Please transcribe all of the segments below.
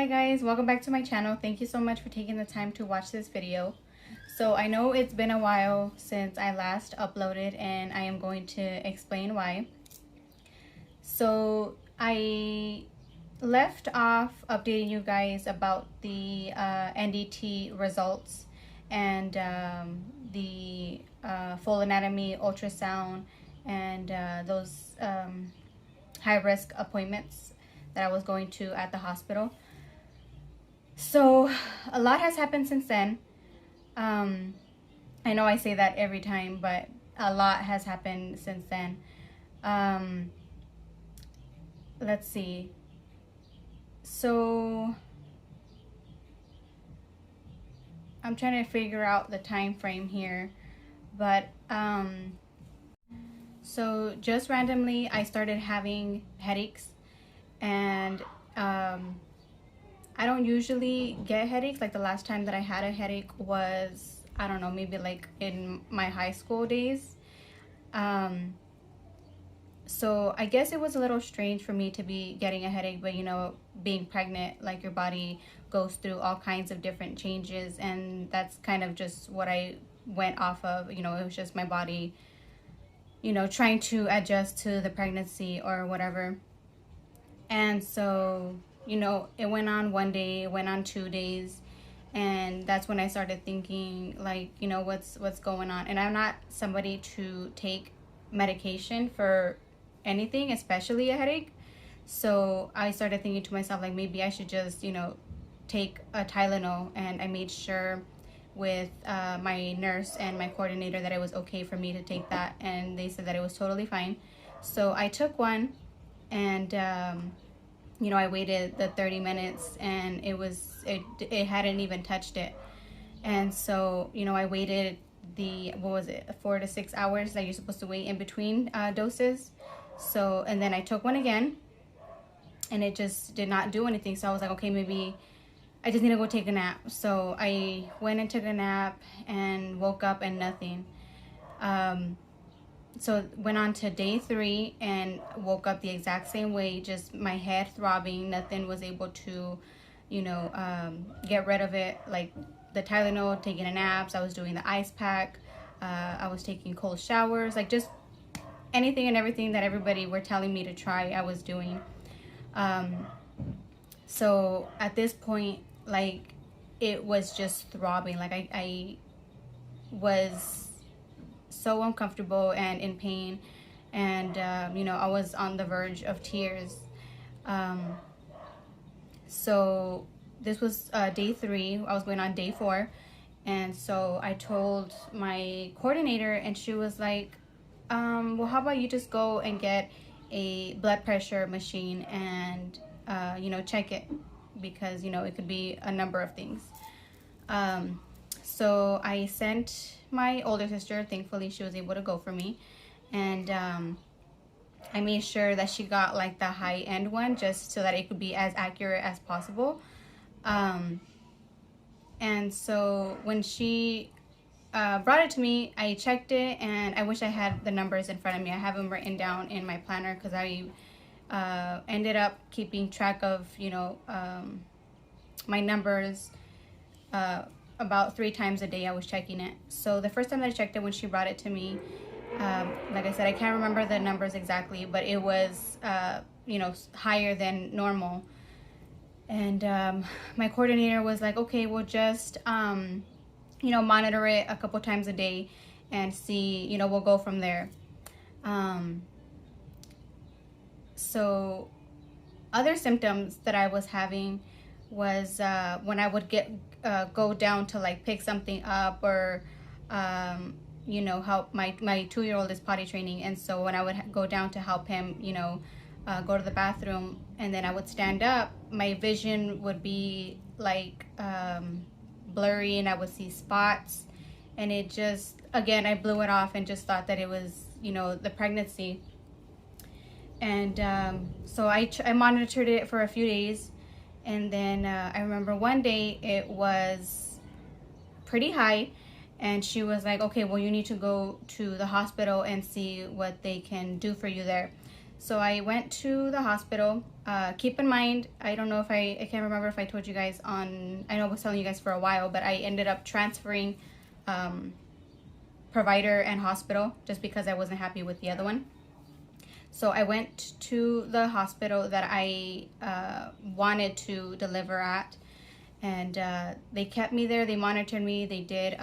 Hi guys, welcome back to my channel. Thank you so much for taking the time to watch this video. So I know it's been a while since I last uploaded and I am going to explain why. So I left off updating you guys about the NDT results and the full anatomy ultrasound and those high-risk appointments that I was going to at the hospital. So a lot has happened since then. I know I say that every time, but a lot has happened since then. Let's see. So I'm trying to figure out the time frame here, but so just randomly I started having headaches, and I don't usually get headaches. Like the last time that I had a headache was, I don't know, maybe like in my high school days. So I guess it was a little strange for me to be getting a headache, but you know, being pregnant, like your body goes through all kinds of different changes, and that's kind of just what I went off of. You know, it was just my body, you know, trying to adjust to the pregnancy or whatever. And so, you know, it went on one day, it went on 2 days, and that's when I started thinking, like, you know, what's going on. And I'm not somebody to take medication for anything, especially a headache. So I started thinking to myself, like, maybe I should just, you know, take a Tylenol. And I made sure with my nurse and my coordinator that it was okay for me to take that, and they said that it was totally fine. So I took one, and you know, I waited the 30 minutes and it hadn't even touched it. And so, you know, I waited the, what was it, 4 to 6 hours that you're supposed to wait in between doses. So, and then I took one again and it just did not do anything. So I was like, okay, maybe I just need to go take a nap. So I went and took a nap and woke up and nothing. So went on to day 3 and woke up the exact same way, just my head throbbing. Nothing was able to, you know, get rid of it. Like the Tylenol, taking a naps, I was doing the ice pack, I was taking cold showers, like just anything and everything that everybody were telling me to try, I was doing. So at this point, like, it was just throbbing. Like I was so uncomfortable and in pain, and you know, I was on the verge of tears. So this was day 3. I was going on day 4, and so I told my coordinator, and she was like, well, how about you just go and get a blood pressure machine and you know, check it, because you know, it could be a number of things. So I sent my older sister. Thankfully, she was able to go for me, and I made sure that she got like the high-end one, just so that it could be as accurate as possible. And so when she brought it to me, I checked it, and I wish I had the numbers in front of me. I have them written down in my planner, because I ended up keeping track of, you know, my numbers. About 3 times a day I was checking it. So the first time that I checked it, when she brought it to me, like I said, I can't remember the numbers exactly, but it was you know, higher than normal. And my coordinator was like, okay, we'll just you know, monitor it a couple times a day and see, you know, we'll go from there. So other symptoms that I was having was when I would go down to like pick something up, or you know, help my 2-year-old is potty training, and so when I would go down to help him, you know, go to the bathroom, and then I would stand up, my vision would be like blurry, and I would see spots, and it just, again, I blew it off and just thought that it was, you know, the pregnancy. And so I monitored it for a few days. And then I remember one day it was pretty high, and she was like, okay, well, you need to go to the hospital and see what they can do for you there. So I went to the hospital. Keep in mind, I don't know if I can't remember if I told you guys on, I know I was telling you guys for a while, but I ended up transferring provider and hospital just because I wasn't happy with the other one. So I went to the hospital that I wanted to deliver at, and they kept me there. They monitored me. They did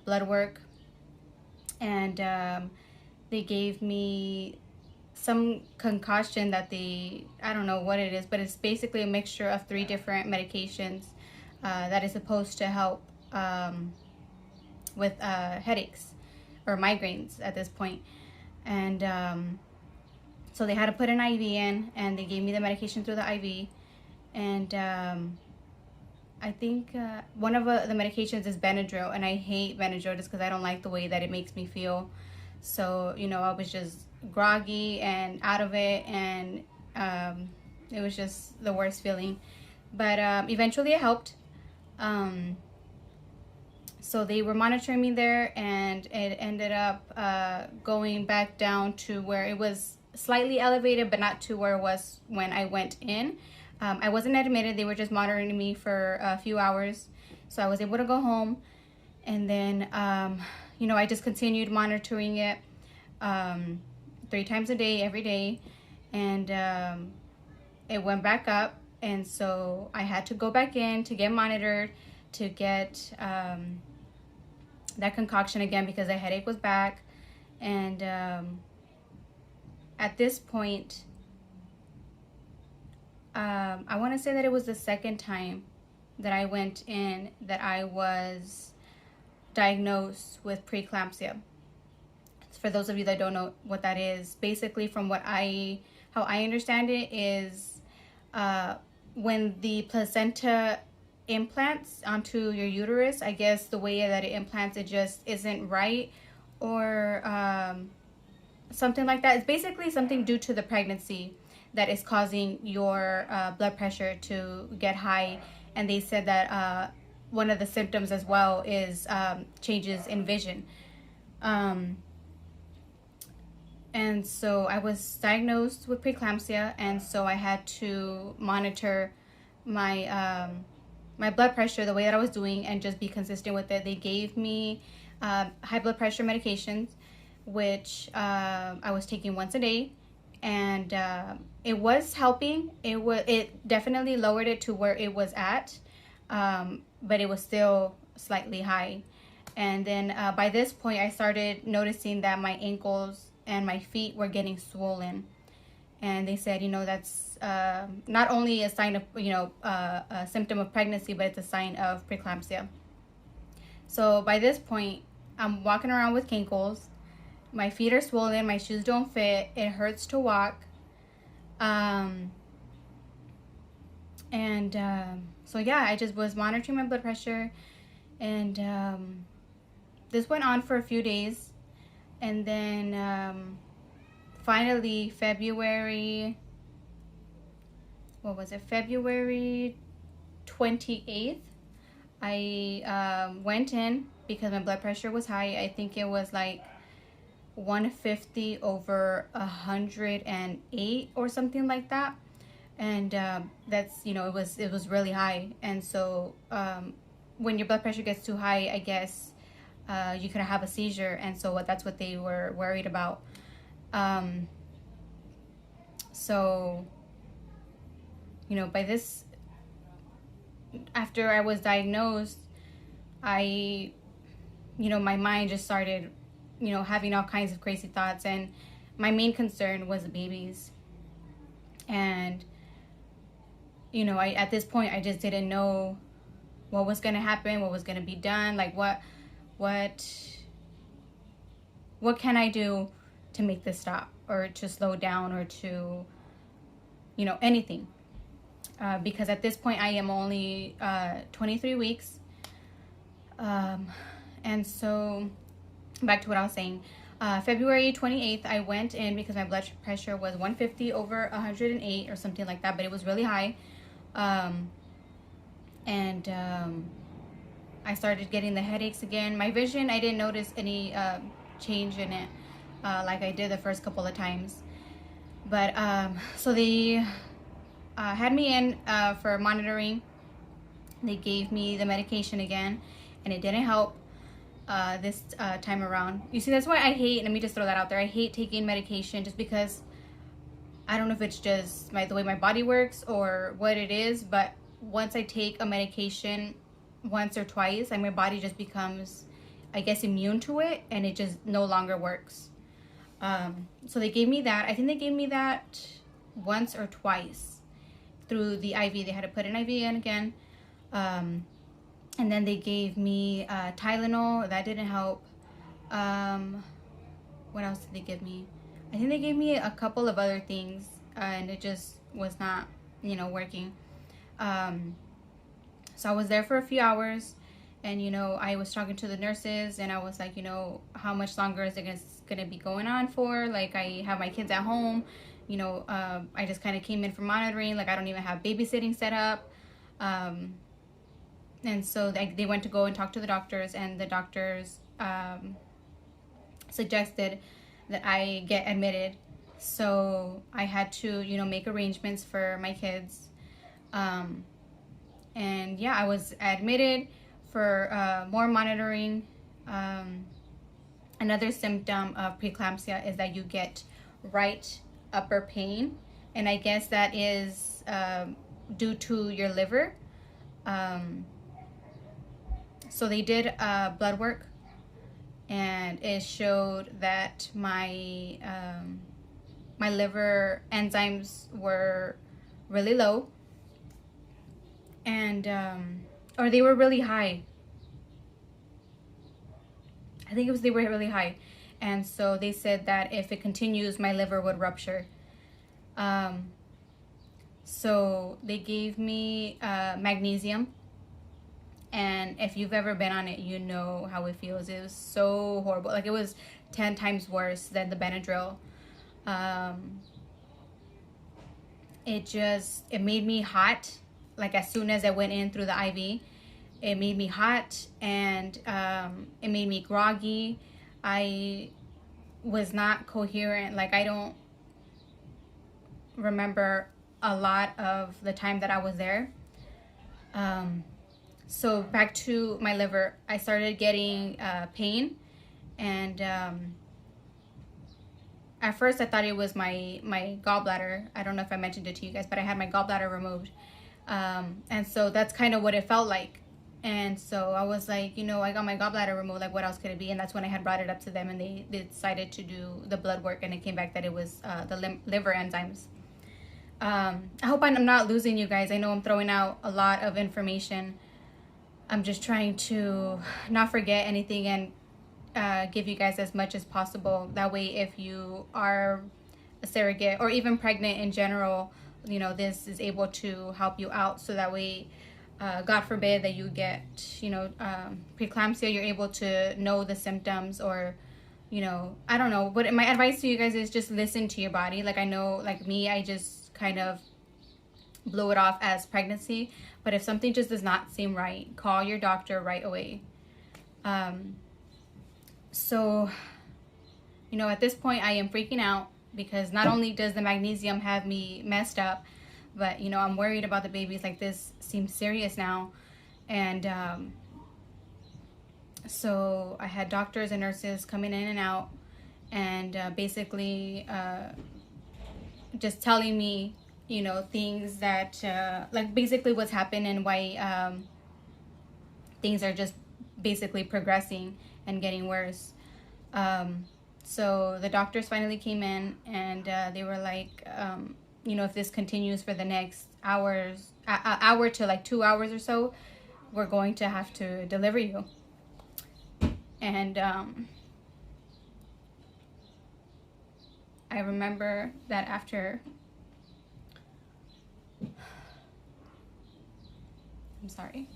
blood work, and they gave me some concoction that I don't know what it is, but it's basically a mixture of 3 different medications that is supposed to help with headaches or migraines at this point. And so they had to put an IV in, and they gave me the medication through the IV. And I think one of the medications is Benadryl, and I hate Benadryl just because I don't like the way that it makes me feel. So, you know, I was just groggy and out of it, and it was just the worst feeling. But eventually it helped. So they were monitoring me there, and it ended up going back down to where it was slightly elevated, but not to where it was when I went in. I wasn't admitted. They were just monitoring me for a few hours. So I was able to go home. And then, you know, I just continued monitoring it 3 times a day, every day. And it went back up. And so I had to go back in to get monitored, to get that concoction again because the headache was back. And at this point, I want to say that it was the second time that I went in that I was diagnosed with preeclampsia. For those of you that don't know what that is, basically from how I understand it is when the placenta implants onto your uterus, I guess the way that it implants, it just isn't right, or something like that. It's basically something due to the pregnancy that is causing your blood pressure to get high. And they said that one of the symptoms as well is changes in vision. And so I was diagnosed with preeclampsia, and so I had to monitor my my blood pressure the way that I was doing and just be consistent with it. They gave me high blood pressure medications, which I was taking once a day, and it was helping. It definitely lowered it to where it was at, but it was still slightly high. And then by this point, I started noticing that my ankles and my feet were getting swollen. And they said, you know, that's not only a sign of, you know, a symptom of pregnancy, but it's a sign of preeclampsia. So by this point, I'm walking around with cankles. My feet are swollen. My shoes don't fit. It hurts to walk. So yeah, I just was monitoring my blood pressure, and this went on for a few days. And then finally February 28th, I went in because my blood pressure was high. I think it was like 150 over 108 or something like that. And that's, you know, it was really high. And so when your blood pressure gets too high, I guess you could have a seizure. And so that's what they were worried about. So, you know, by this, after I was diagnosed, you know, my mind just started, you know, having all kinds of crazy thoughts. And my main concern was the babies. And, you know, at this point, I just didn't know what was going to happen, what was going to be done. Like, what can I do to make this stop, or to slow down, or to, you know, anything. Because at this point, I am only 23 weeks. And so, back to what I was saying. February 28th, I went in because my blood pressure was 150 over 108 or something like that, but it was really high. I started getting the headaches again. My vision, I didn't notice any change in it like I did the first couple of times. But so they had me in for monitoring. They gave me the medication again, and it didn't help this time around. You see, that's why I hate, let me just throw that out there, I hate taking medication, just because I don't know if it's just the way my body works or what it is, but once I take a medication once or twice, and my body just becomes, I guess, immune to it, and it just no longer works. So they gave me that. I think they gave me that once or twice through the IV. They had to put an IV in again. And then they gave me Tylenol. That didn't help. What else did they give me? I think they gave me a couple of other things, and it just was not, working. So I was there for a few hours, and I was talking to the nurses, and I was like, how much longer is it gonna be going on for? Like, I have my kids at home. I just kind of came in for monitoring. Like, I don't even have babysitting set up. And so they went to go and talk to the doctors, and the doctors suggested that I get admitted. So I had to, make arrangements for my kids. And yeah, I was admitted for more monitoring. Another symptom of preeclampsia is that you get right upper pain, and I guess that is due to your liver. So they did blood work, and it showed that my my liver enzymes were really low, and or they were really high. I think they were really high, and so they said that if it continues, my liver would rupture. So they gave me magnesium, and if you've ever been on it, you know how it feels. It was so horrible. Like, it was 10 times worse than the Benadryl. It made me hot. Like, as soon as I went in through the IV, it made me hot, and it made me groggy. I was not coherent. Like, I don't remember a lot of the time that I was there. So back to my liver, I started getting pain, and at first I thought it was my gallbladder. I don't know if I mentioned it to you guys, but I had my gallbladder removed, and so that's kind of what it felt like. And so I was like, I got my gallbladder removed, like, what else could it be? And that's when I had brought it up to them, and they decided to do the blood work, and it came back that it was the liver enzymes. I hope I'm not losing you guys. I know I'm throwing out a lot of information. I'm just trying to not forget anything, and give you guys as much as possible. That way, if you are a surrogate or even pregnant in general, this is able to help you out. So that way, God forbid that you get, preeclampsia, you're able to know the symptoms, or, I don't know. But my advice to you guys is just listen to your body. Like, I know, like me, I just kind of blew it off as pregnancy. But if something just does not seem right, call your doctor right away. So, at this point, I am freaking out, because not only does the magnesium have me messed up, but, I'm worried about the babies. Like, this seems serious now. And so I had doctors and nurses coming in and out, and basically just telling me, things that, like, basically what's happened, and why things are just basically progressing and getting worse. So the doctors finally came in, and they were like, if this continues for the next hour to like 2 hours or so, we're going to have to deliver you. And I remember that after, I'm sorry.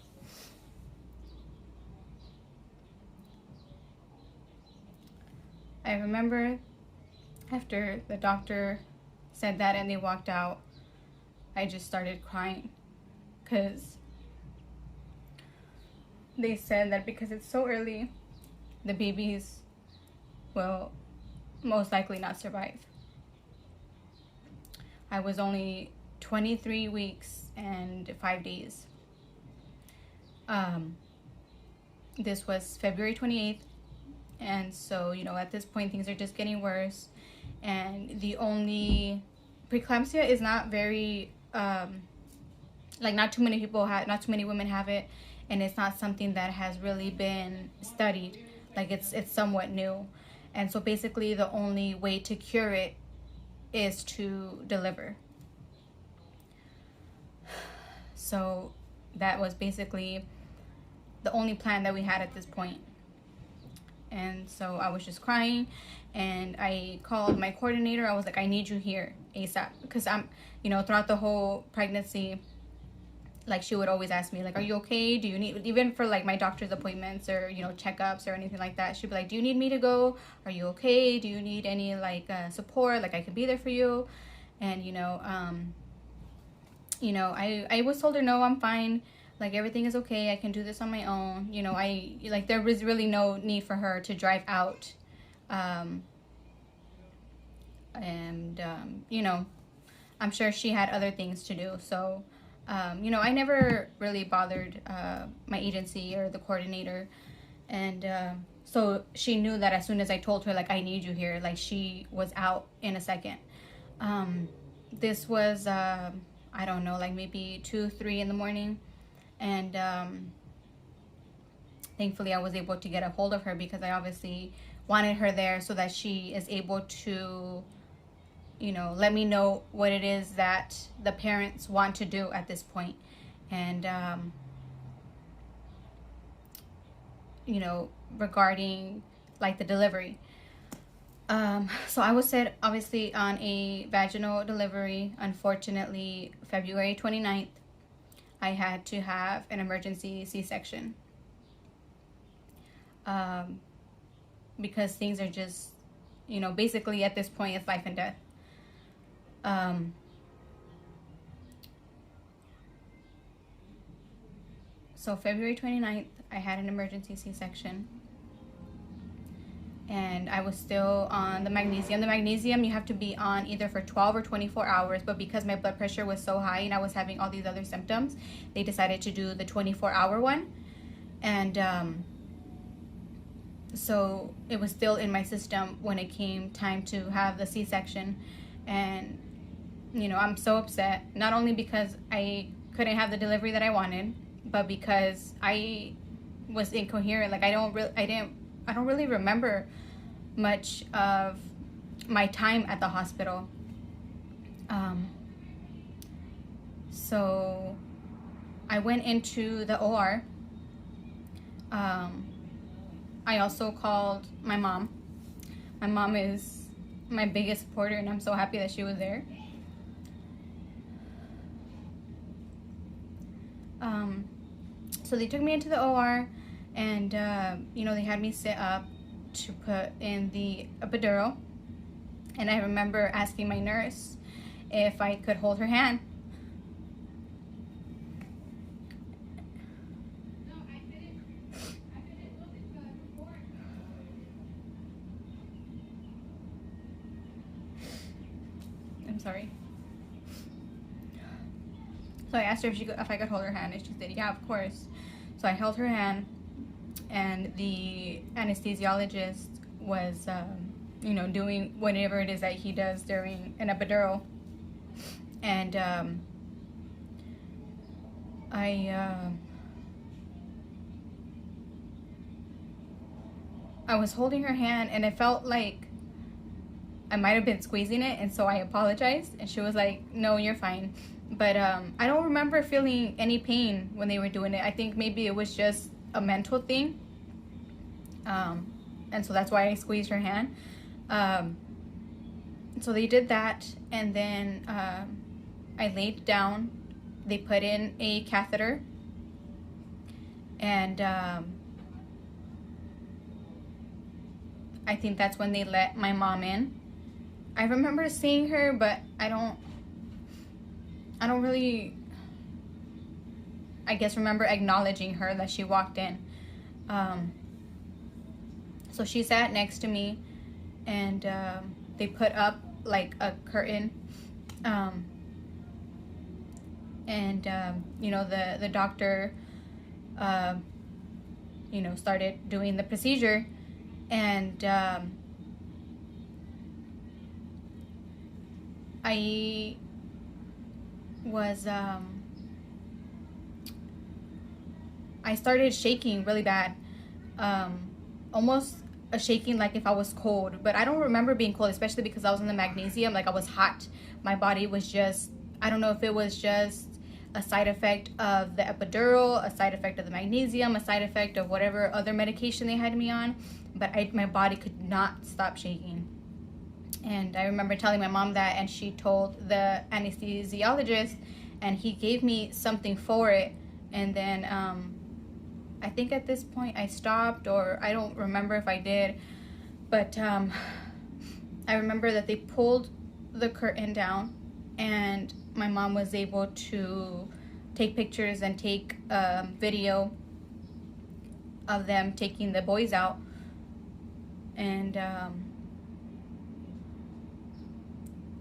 I remember after the doctor said that and they walked out, I just started crying, because they said that because it's so early, the babies will most likely not survive. I was only 23 weeks and 5 days. This was February 28th. And so, you know, at this point, things are just getting worse. And the only preeclampsia is not very, like, not too many women have it. And it's not something that has really been studied. Like, it's somewhat new. And so basically the only way to cure it is to deliver. So that was basically the only plan that we had at this point. And so I was just crying, and I called my coordinator. I was like, I need you here ASAP, because I'm, you know, throughout the whole pregnancy, like, she would always ask me, like, are you okay? Do you need, even for like my doctor's appointments or, you know, checkups or anything like that, she'd be like, do you need me to go? Are you okay? Do you need any like support? Like, I could be there for you. And I was told her, no, I'm fine. Like, everything is okay. I can do this on my own. You know, there was really no need for her to drive out. You know, I'm sure she had other things to do. So, you know, I never really bothered my agency or the coordinator. And so she knew that as soon as I told her, like, I need you here, like, she was out in a second. This was, I don't know, like maybe 2, 3 in the morning. And thankfully I was able to get a hold of her, because I obviously wanted her there so that she is able to, you know, let me know what it is that the parents want to do at this point. And you know, regarding like the delivery. So I was set obviously on a vaginal delivery. Unfortunately, February 29th, I had to have an emergency C-section. Because things are just, you know, basically at this point it's life and death. So February 29th, I had an emergency C-section. And I was still on the magnesium. The magnesium you have to be on either for 12 or 24 hours. But because my blood pressure was so high and I was having all these other symptoms, they decided to do the 24-hour one. And so it was still in my system when it came time to have the C-section. And, you know, I'm so upset. Not only because I couldn't have the delivery that I wanted, but because I was incoherent. Like, I don't really remember much of my time at the hospital. So I went into the OR. I also called my mom. My mom is my biggest supporter, and I'm so happy that she was there. So they took me into the OR, and you know, they had me sit up to put in the epidural. And I remember asking my nurse if I could hold her hand. I'm sorry. So I asked her if I could hold her hand, and she said, yeah, of course. So I held her hand, and the anesthesiologist was, you know, doing whatever it is that he does during an epidural. And I was holding her hand, and it felt like I might have been squeezing it, and so I apologized. And she was like, no, you're fine. But I don't remember feeling any pain when they were doing it. I think maybe it was just a mental thing. And so that's why I squeezed her hand. So they did that, and then I laid down. They put in a catheter, and I think that's when they let my mom in. I remember seeing her, but I don't really, I guess, remember acknowledging her that she walked in. So she sat next to me, and they put up like a curtain Um, and you know, the doctor uh, you know, started doing the procedure, and I was I started shaking really bad, almost a shaking like if I was cold. But I don't remember being cold, especially because I was in the magnesium. Like I was hot. My body was just, I don't know if it was just a side effect of the epidural, a side effect of the magnesium, a side effect of whatever other medication they had me on. But my body could not stop shaking. And I remember telling my mom that, and she told the anesthesiologist, and he gave me something for it. And then I think at this point I stopped, or I don't remember if I did. But I remember that they pulled the curtain down, and my mom was able to take pictures and take video of them taking the boys out. And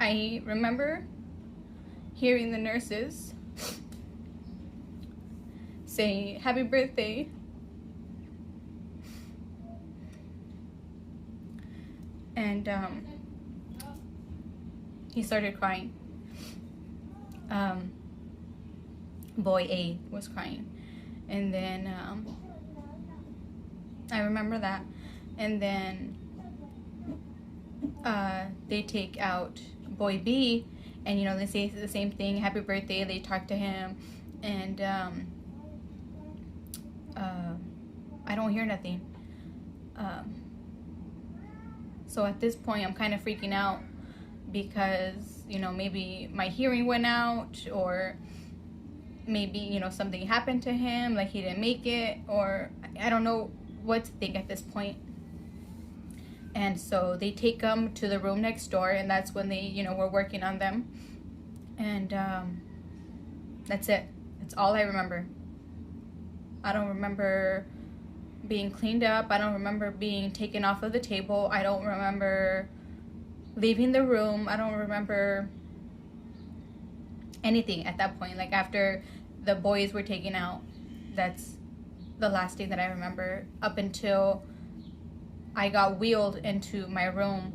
I remember hearing the nurses say, "Happy birthday." And he started crying. Boy A was crying. And then I remember that. And then they take out boy B, and you know, they say the same thing, "Happy birthday." They talk to him, and I don't hear nothing. So at this point I'm kind of freaking out, because you know, maybe my hearing went out, or maybe, you know, something happened to him, like he didn't make it, or I don't know what to think at this point. And so they take them to the room next door, and that's when they, you know, were working on them. And that's it. That's all I remember. I don't remember being cleaned up. I don't remember being taken off of the table. I don't remember leaving the room. I don't remember anything at that point. Like after the boys were taken out, that's the last thing that I remember, up until I got wheeled into my room,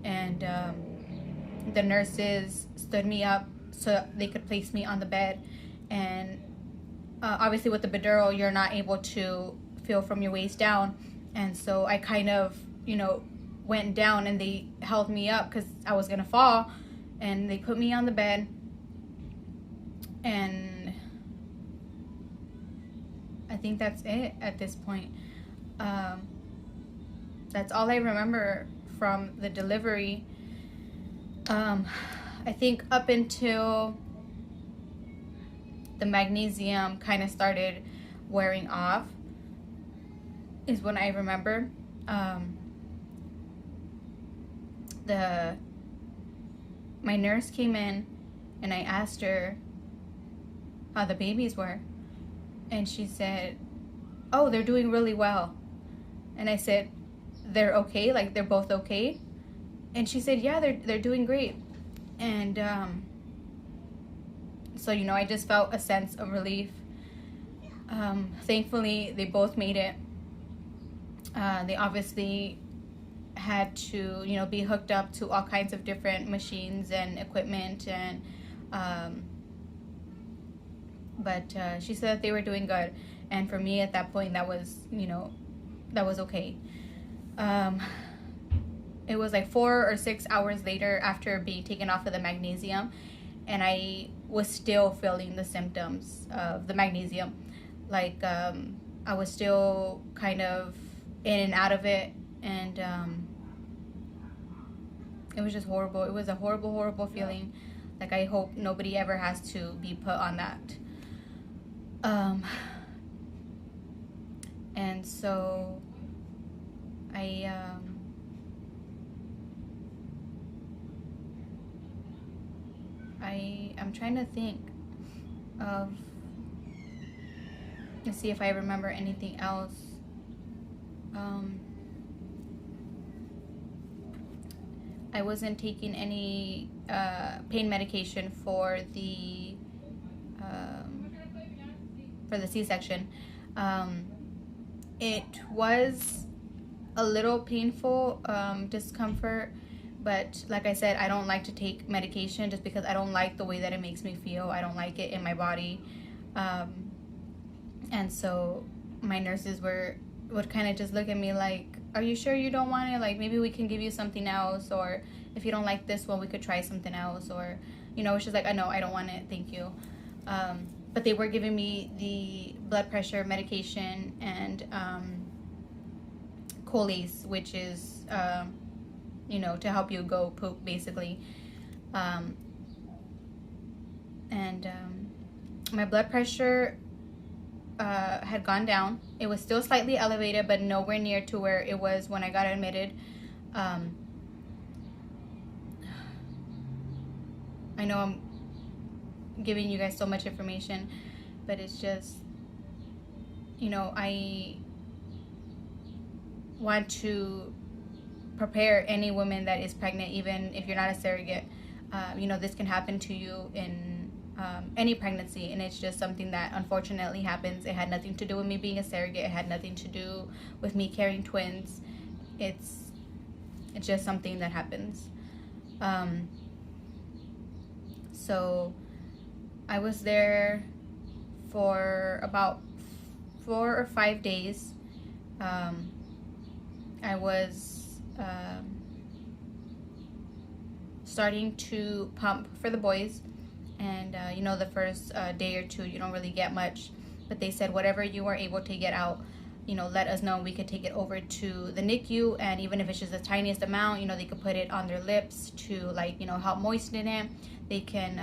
and the nurses stood me up so they could place me on the bed. And obviously with the epidural, you're not able to feel from your waist down. And so I kind of, you know, went down, and they held me up because I was going to fall. And they put me on the bed. And I think that's it at this point. That's all I remember from the delivery. I think up until the magnesium kind of started wearing off is when I remember. My nurse came in, and I asked her how the babies were, and she said, "Oh, they're doing really well." And I said, "They're okay? Like they're both okay?" And she said, "Yeah, they're doing great." And so, you know, I just felt a sense of relief. Thankfully, they both made it. They obviously had to, you know, be hooked up to all kinds of different machines and equipment, and but she said that they were doing good. And for me at that point, that was, you know, that was okay. It was like 4 or 6 hours later after being taken off of the magnesium, and I was still feeling the symptoms of the magnesium. Like I was still kind of in and out of it, and it was just horrible. It was a horrible, horrible feeling. Like I hope nobody ever has to be put on that. And so I'm trying to think of, let's see if I remember anything else. I wasn't taking any pain medication um, for the C-section. It was a little painful, discomfort, but like I said, I don't like to take medication just because I don't like the way that it makes me feel. I don't like it in my body. And so my nurses would kind of just look at me like, are you sure you don't want it? Like, maybe we can give you something else, or if you don't like this one, we could try something else, or, you know, it's just like, I know, I don't want it, thank you. But they were giving me the blood pressure medication and Colace, which is, you know, to help you go poop, basically. My blood pressure had gone down. It was still slightly elevated, but nowhere near to where it was when I got admitted. I know I'm giving you guys so much information, but it's just, you know, I want to prepare any woman that is pregnant, even if you're not a surrogate. You know, this can happen to you in any pregnancy, and it's just something that unfortunately happens. It had nothing to do with me being a surrogate. It had nothing to do with me carrying twins. It's just something that happens. So I was there for about 4 or 5 days. I was starting to pump for the boys, and you know, the first day or two you don't really get much, but they said whatever you are able to get out, you know, let us know. We could take it over to the NICU, and even if it's just the tiniest amount, you know, they could put it on their lips to, like, you know, help moisten it. They can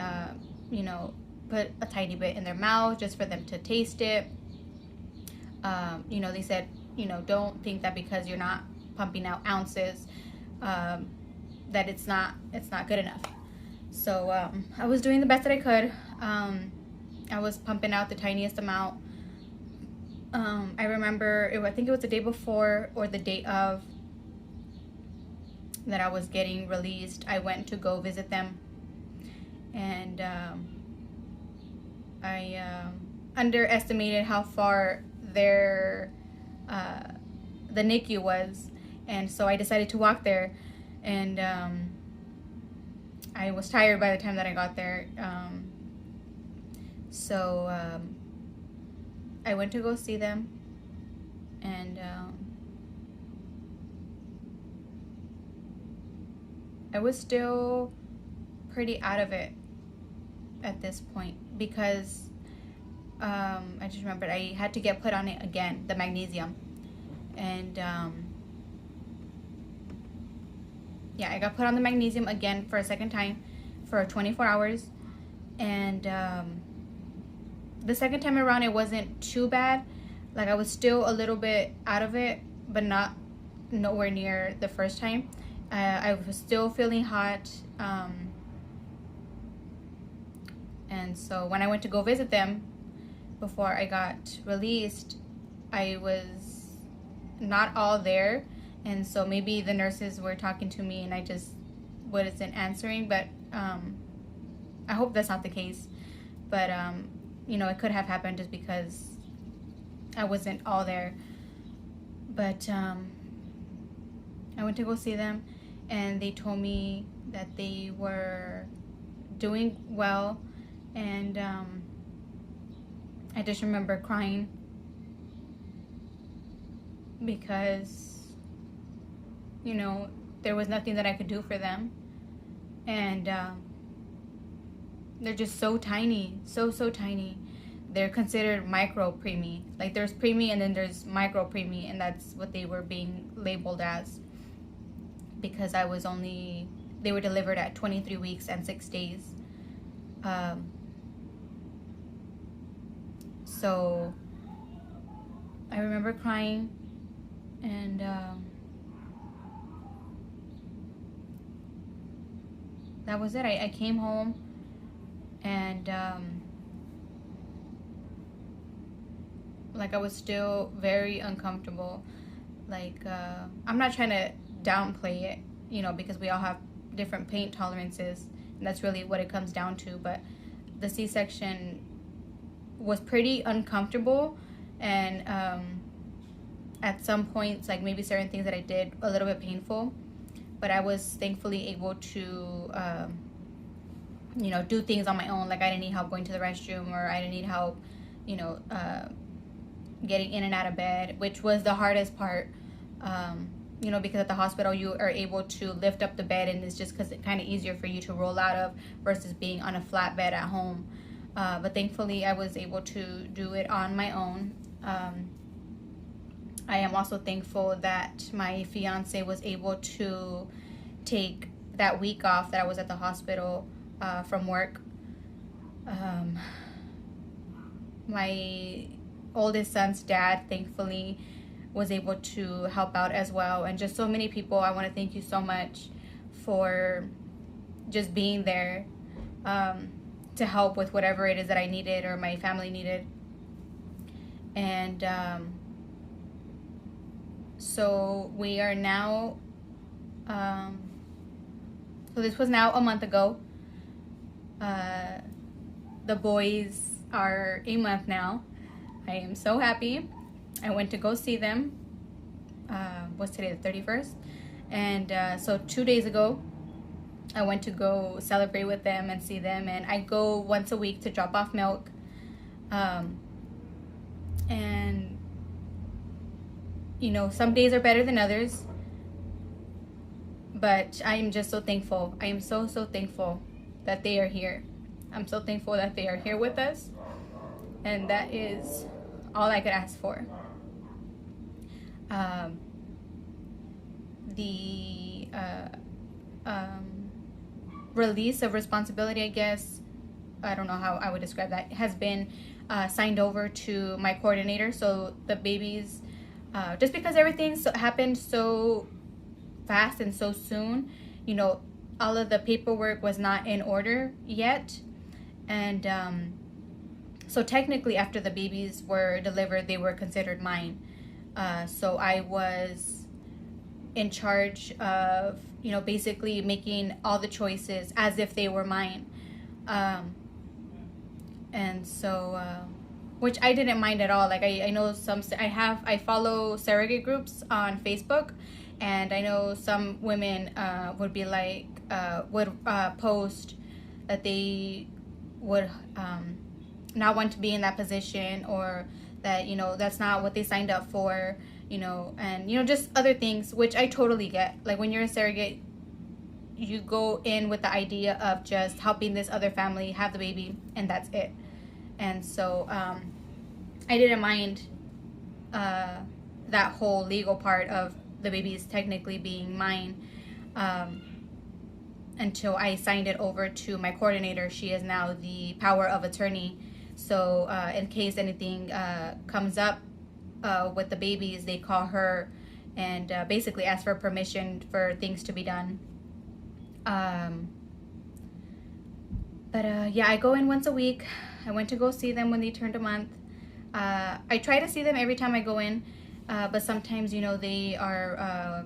you know, put a tiny bit in their mouth just for them to taste it. You know, they said, you know, don't think that because you're not pumping out ounces that it's not good enough. So I was doing the best that I could. I was pumping out the tiniest amount. I remember I think it was the day before or the day of that I was getting released. I went to go visit them, and I underestimated how far the NICU was, and so I decided to walk there, and I was tired by the time that I got there. So I went to go see them, and I was still pretty out of it at this point, because I just remembered I had to get put on it again, the magnesium. And yeah, I got put on the magnesium again for a second time for 24 hours. And the second time around, it wasn't too bad. Like, I was still a little bit out of it, but nowhere near the first time. I was still feeling hot. And so when I went to go visit them before I got released, I was not all there. And so maybe the nurses were talking to me and I just wasn't answering, but I hope that's not the case. But you know, it could have happened just because I wasn't all there. But I went to go see them, and they told me that they were doing well. And I just remember crying because, you know, there was nothing that I could do for them. And they're just so tiny, so tiny. They're considered micro preemie. Like, there's preemie and then there's micro preemie, and that's what they were being labeled as, because they were delivered at 23 weeks and 6 days. So I remember crying, and that was it. I came home, and like, I was still very uncomfortable. Like, I'm not trying to downplay it, you know, because we all have different pain tolerances, and that's really what it comes down to. But the C-section was pretty uncomfortable, and at some points, like maybe certain things that I did, a little bit painful, but I was thankfully able to do things on my own. Like I didn't need help going to the restroom, or I didn't need help getting in and out of bed, which was the hardest part. Because at the hospital you are able to lift up the bed, and it's just because it's kind of easier for you to roll out of versus being on a flat bed at home. But thankfully I was able to do it on my own. I am also thankful that my fiance was able to take that week off that I was at the hospital from work. My oldest son's dad, thankfully, was able to help out as well. And just so many people, I want to thank you so much for just being there to help with whatever it is that I needed or my family needed. And so we are now, so this was now a month ago. The boys are a month now. I am so happy. I went to go see them. What's today, the 31st? And so 2 days ago, I went to go celebrate with them and see them. And I go once a week to drop off milk. And some days are better than others. But I am just so thankful. I am so thankful that they are here. I'm so thankful that they are here with us. And that is all I could ask for. The release of responsibility, I guess, I don't know how I would describe that, has been signed over to my coordinator. So the babies, just because everything happened so fast and so soon, all of the paperwork was not in order yet. And so technically after the babies were delivered, they were considered mine. So I was in charge of, basically making all the choices as if they were mine. And so, which I didn't mind at all. Like I know I follow surrogate groups on Facebook, and I know some women would be like, would post that they would not want to be in that position, or that that's not what they signed up for, and just other things, which I totally get. Like when you're a surrogate, you go in with the idea of just helping this other family have the baby, and that's it. And so I didn't mind that whole legal part of the babies technically being mine, until I signed it over to my coordinator. She is now the power of attorney. So in case anything comes up with the babies, they call her and basically ask for permission for things to be done. Yeah, I go in once a week. I went to go see them when they turned a month. I try to see them every time I go in, but sometimes, they are,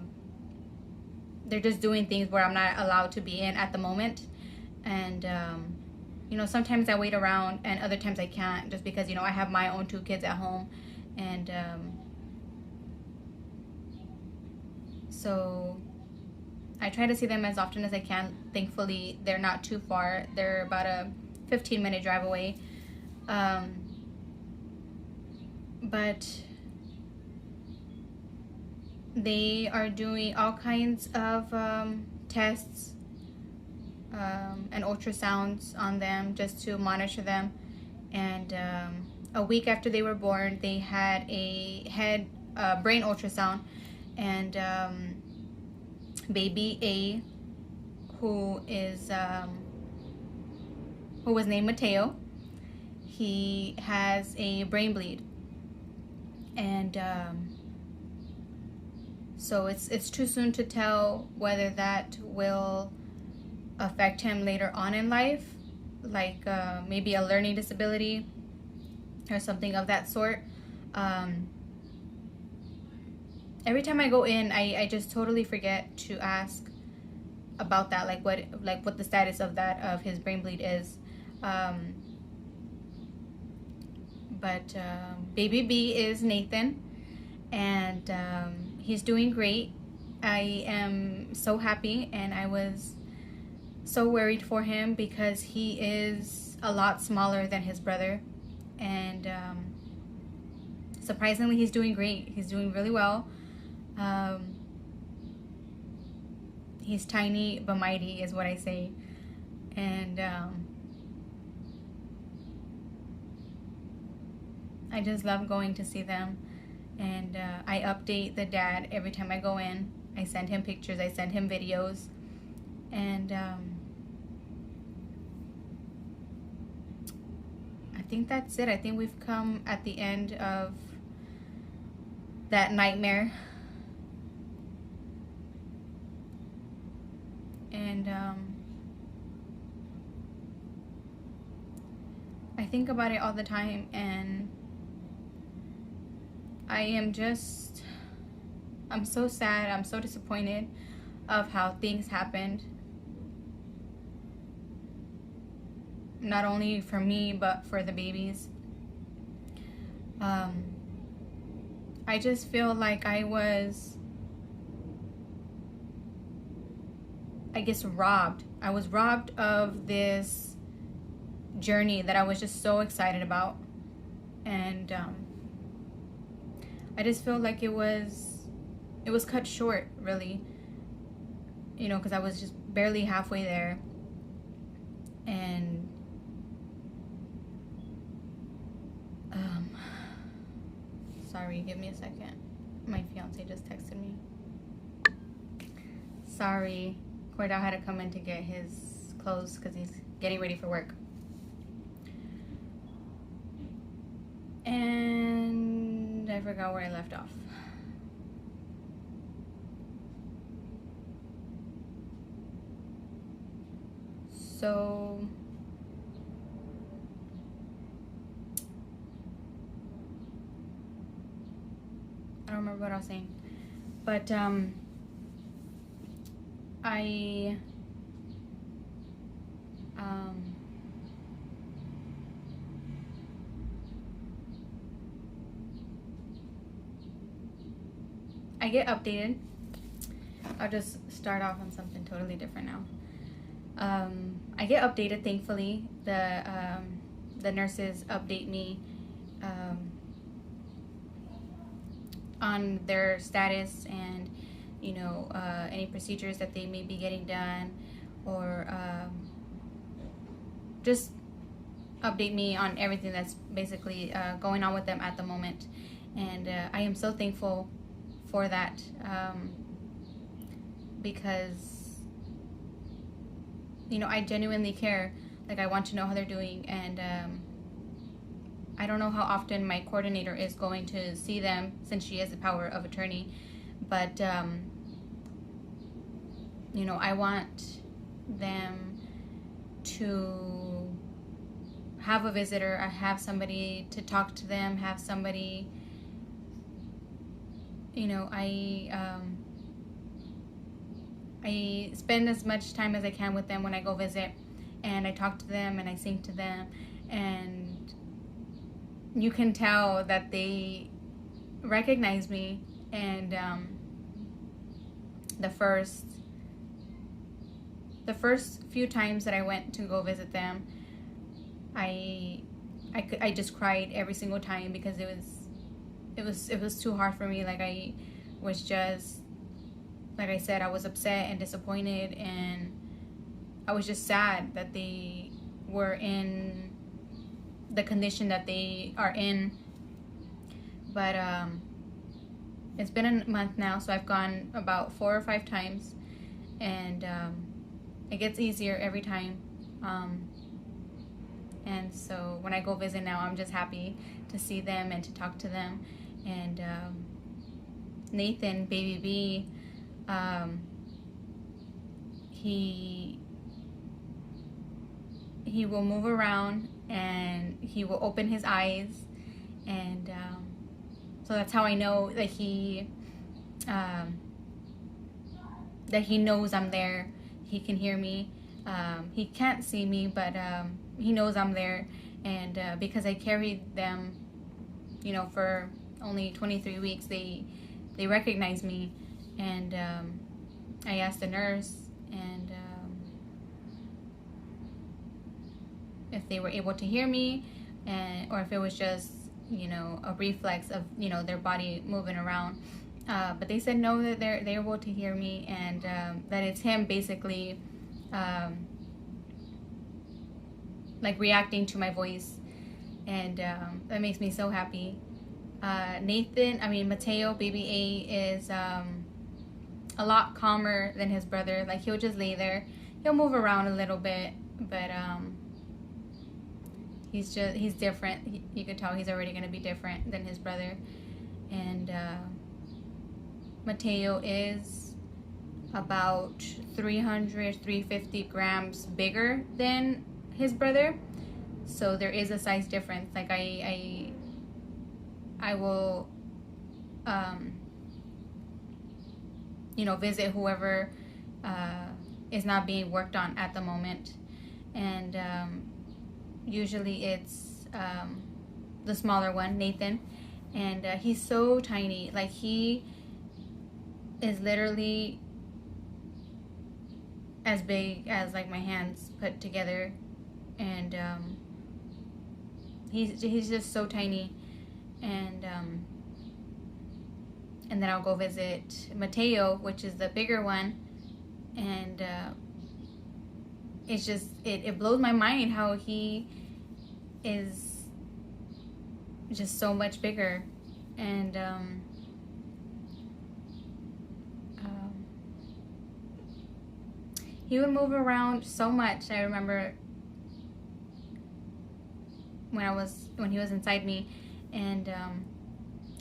they're just doing things where I'm not allowed to be in at the moment. And, sometimes I wait around, and other times I can't, just because, I have my own 2 kids at home. And so I try to see them as often as I can. Thankfully, they're not too far. They're about a 15-minute drive away. But they are doing all kinds of tests and ultrasounds on them, just to monitor them. And a week after they were born, they had a brain ultrasound, and baby A, who was named Mateo, he has a brain bleed. And so it's too soon to tell whether that will affect him later on in life, like maybe a learning disability or something of that sort. Every time I go in, I just totally forget to ask about that, like what the status of that, of his brain bleed is. But baby B is Nathan, and he's doing great. I am so happy, and I was so worried for him because he is a lot smaller than his brother, and surprisingly he's doing great. He's doing really well. He's tiny but mighty is what I say. And I just love going to see them. And I update the dad every time I go in. I send him pictures, I send him videos. And I think that's it. I think we've come at the end of that nightmare. And I think about it all the time, and I'm so sad, I'm so disappointed of how things happened. Not only for me, but for the babies. I just feel like I was, I guess, robbed. I was robbed of this journey that I was just so excited about. And I just feel like it was cut short, really. You know, because I was just barely halfway there. And sorry, give me a second. My fiance just texted me. Sorry, Cordell had to come in to get his clothes because he's getting ready for work. And I forgot where I left off. So I don't remember what I was saying, but I get updated. I'll just start off on something totally different now. I get updated, thankfully. The nurses update me on their status and, you know, any procedures that they may be getting done, or just update me on everything that's basically going on with them at the moment. And I am so thankful for that, because, you know, I genuinely care. Like, I want to know how they're doing, and I don't know how often my coordinator is going to see them, since she has the power of attorney, but you know, I want them to have a visitor, have somebody to talk to them, have somebody, you know, I spend as much time as I can with them when I go visit, and I talk to them and I sing to them, and you can tell that they recognize me. And the first few times that I went to go visit them, I just cried every single time, because it was too hard for me. Like, I was just, like I said, I was upset and disappointed, and I was just sad that they were in the condition that they are in. But it's been a month now, so I've gone about 4 or 5 times, and it gets easier every time. And so when I go visit now, I'm just happy to see them and to talk to them. And Nathan, baby B, he will move around, and he will open his eyes, and so that's how I know that he knows I'm there. he can hear me. He can't see me, but he knows I'm there. And because I carried them, you know, for only 23 weeks, they recognize me. And I asked the nurse, and if they were able to hear me, and or if it was just, you know, a reflex of, you know, their body moving around. But they said no, that they're able to hear me, and that it's him basically like reacting to my voice. And that makes me so happy. Mateo, baby A, is a lot calmer than his brother. Like, he'll just lay there. He'll move around a little bit, but he's different. You could tell he's already going to be different than his brother. And Mateo is about 350 grams bigger than his brother. So there is a size difference. Like, I will you know, visit whoever is not being worked on at the moment. And usually it's the smaller one, Nathan. And he's so tiny. Like, he is literally as big as like my hands put together. And he's just so tiny. And then I'll go visit Mateo, which is the bigger one. And it's just, it blows my mind how he is just so much bigger. And he would move around so much. I remember when he was inside me. And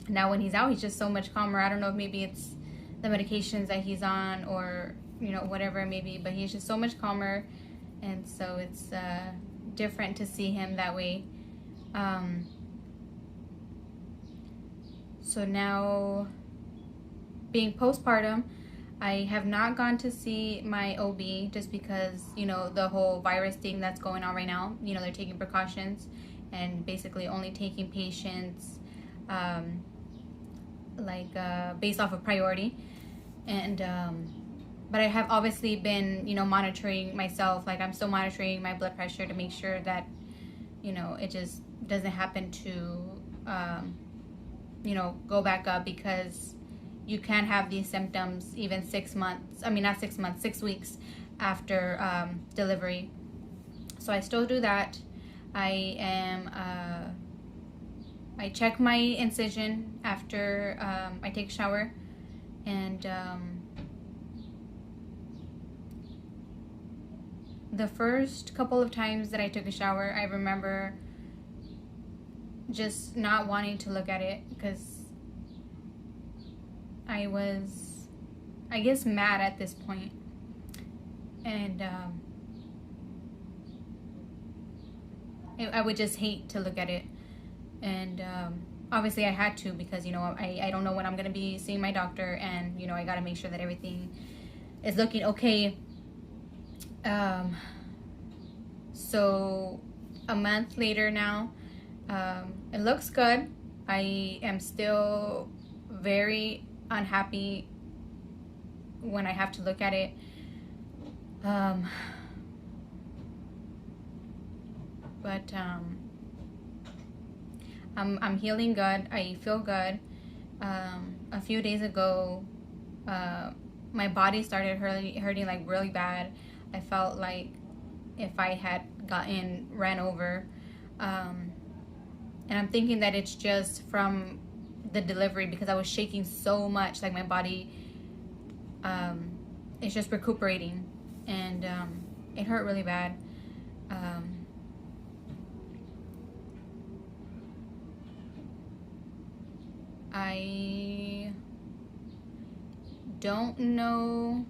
now when he's out, he's just so much calmer. I don't know if maybe it's the medications that he's on, or, you know, whatever it may be, but he's just so much calmer. And so it's different to see him that way. So now, being postpartum, I have not gone to see my OB just because, you know, the whole virus thing that's going on right now. You know, they're taking precautions and basically only taking patients based off of priority. And but I have obviously been, you know, monitoring myself. Like, I'm still monitoring my blood pressure to make sure that, you know, it just doesn't happen to you know, go back up, because you can have these symptoms even 6 months, not 6 months, 6 weeks after delivery. So I still do that. I check my incision after I take a shower. And the first couple of times that I took a shower, I remember just not wanting to look at it, because I was, I guess, mad at this point. And I would just hate to look at it. And obviously I had to, because, you know, I don't know when I'm going to be seeing my doctor, and, you know, I got to make sure that everything is looking okay. So a month later now, it looks good. I am still very unhappy when I have to look at it. But I'm healing good. I feel good. A few days ago, my body started hurting like really bad. I felt like if I had gotten ran over. And I'm thinking that it's just from the delivery, because I was shaking so much. Like, my body is just recuperating. And it hurt really bad. I don't know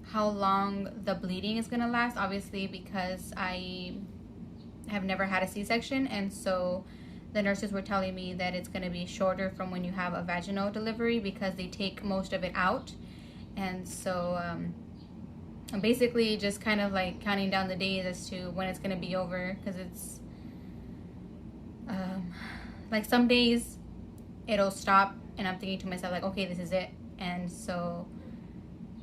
how long the bleeding is gonna last, obviously, because I have never had a C-section, and so the nurses were telling me that it's gonna be shorter from when you have a vaginal delivery, because they take most of it out. And so I'm basically just kind of like counting down the days as to when it's gonna be over, because it's like some days it'll stop and I'm thinking to myself like, okay, this is it. And so,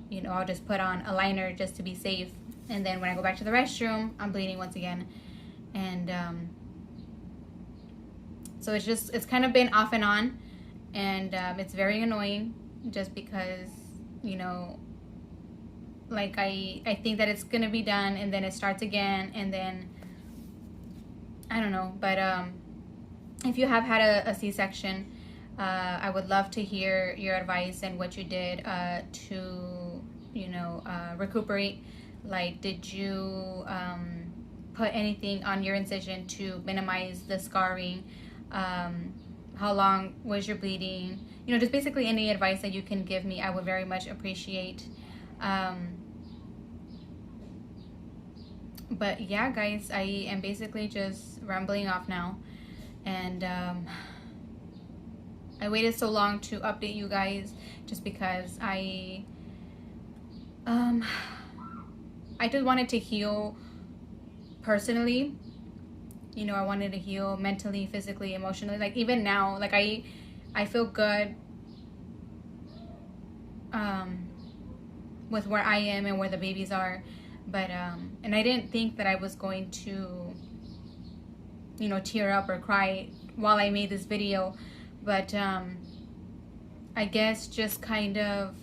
you know, I'll just put on a liner just to be safe. And then when I go back to the restroom, I'm bleeding once again. And so it's kind of been off and on. And it's very annoying just because, you know, like I think that it's going to be done and then it starts again. And then, I don't know. But if you have had a C-section, I would love to hear your advice and what you did to, you know, recuperate. Like, did you put anything on your incision to minimize the scarring? How long was your bleeding? You know, just basically any advice that you can give me, I would very much appreciate. But yeah, guys, I am basically just rambling off now. And I waited so long to update you guys just because I just wanted to heal personally. You know, I wanted to heal mentally, physically, emotionally. Like even now, like I feel good with where I am and where the babies are. But and I didn't think that I was going to, you know, tear up or cry while I made this video. But I guess just kind of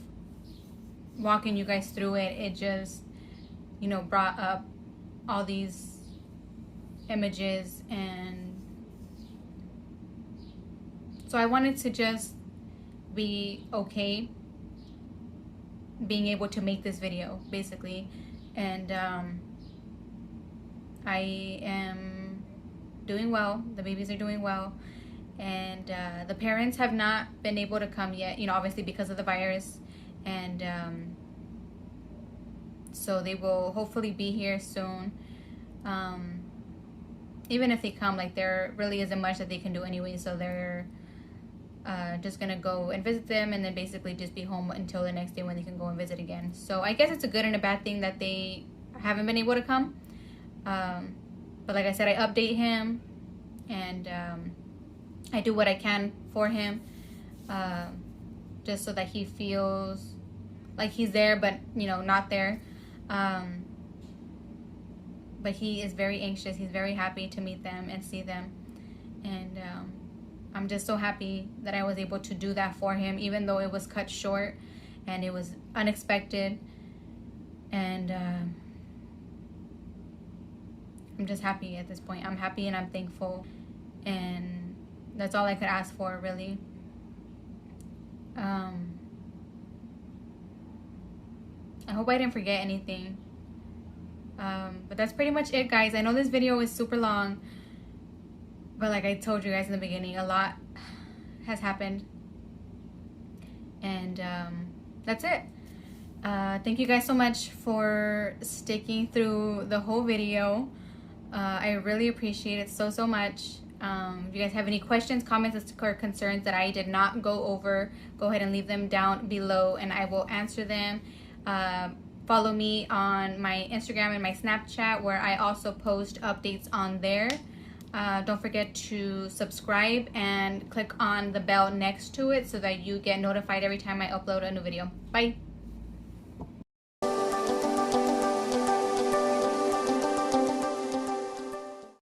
walking you guys through it just, you know, brought up all these images. And so I wanted to just be okay being able to make this video, basically. And I am doing well. The babies are doing well. And the parents have not been able to come yet, you know, obviously because of the virus. And so they will hopefully be here soon. Even if they come, like, there really isn't much that they can do anyway, so they're just gonna go and visit them and then basically just be home until the next day when they can go and visit again. So I guess it's a good and a bad thing that they haven't been able to come. But like I said, I update him, and I do what I can for him, just so that he feels like he's there, but, you know, not there. But he is very anxious. He's very happy to meet them and see them. And I'm just so happy that I was able to do that for him, even though it was cut short and it was unexpected. And I'm just happy at this point. I'm happy and I'm thankful. And that's all I could ask for, really. I hope I didn't forget anything. But that's pretty much it, guys. I know this video is super long, but like I told you guys in the beginning, a lot has happened. And that's it. Thank you guys so much for sticking through the whole video. I really appreciate it so much. If you guys have any questions, comments, or concerns that I did not go over, go ahead and leave them down below and I will answer them. Follow me on my Instagram and my Snapchat, where I also post updates on there. Don't forget to subscribe and click on the bell next to it so that you get notified every time I upload a new video. Bye.